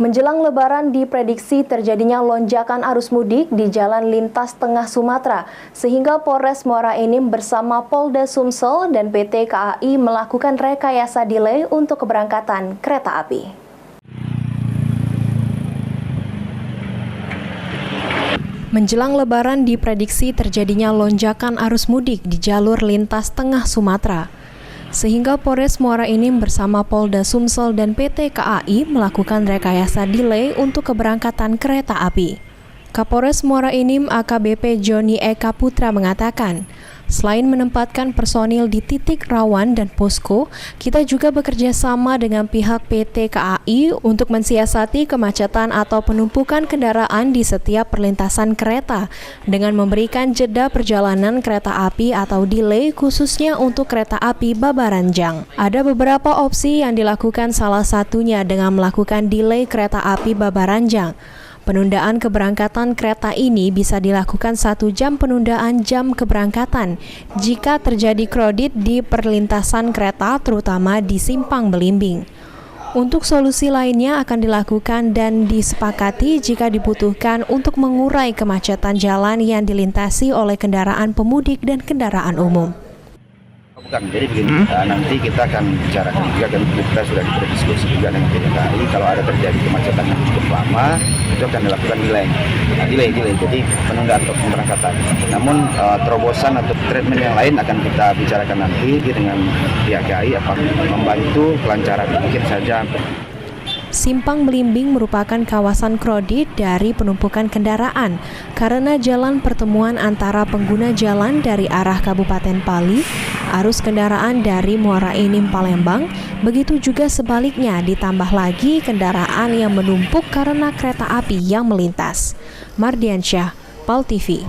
Menjelang Lebaran diprediksi terjadinya lonjakan arus mudik di jalan lintas tengah Sumatera, sehingga Polres Muara Enim bersama Polda Sumsel dan PT KAI melakukan rekayasa delay untuk keberangkatan kereta api. Menjelang Lebaran diprediksi terjadinya lonjakan arus mudik di jalur lintas tengah Sumatera, sehingga Polres Muara Enim bersama Polda Sumsel dan PT KAI melakukan rekayasa delay untuk keberangkatan kereta api. Kapolres Muara Enim AKBP Joni Eka Putra mengatakan, selain menempatkan personil di titik rawan dan posko, kita juga bekerja sama dengan pihak PT KAI untuk mensiasati kemacetan atau penumpukan kendaraan di setiap perlintasan kereta dengan memberikan jeda perjalanan kereta api atau delay khususnya untuk kereta api Babaranjang. Ada beberapa opsi yang dilakukan, salah satunya dengan melakukan delay kereta api Babaranjang. Penundaan keberangkatan kereta ini bisa dilakukan 1 jam penundaan jam keberangkatan jika terjadi kredit di perlintasan kereta, terutama di Simpang Belimbing. Untuk solusi lainnya akan dilakukan dan disepakati jika dibutuhkan untuk mengurai kemacetan jalan yang dilintasi oleh kendaraan pemudik dan kendaraan umum. Bukan, jadi begini, nanti kita akan bicarakan juga dan kita sudah berdiskusi juga dengan PT KAI. Kalau ada terjadi kemacetan yang cukup lama, itu akan dilakukan delay, jadi penundaan untuk pemberangkatan. Namun terobosan atau treatment yang lain akan kita bicarakan nanti dengan pihak KAI akan membantu kelancaran, mungkin saja. Simpang Belimbing merupakan kawasan kredit dari penumpukan kendaraan karena jalan pertemuan antara pengguna jalan dari arah Kabupaten Pali, arus kendaraan dari Muara Enim Palembang, begitu juga sebaliknya, ditambah lagi kendaraan yang menumpuk karena kereta api yang melintas. Mardiansyah, PAL TV.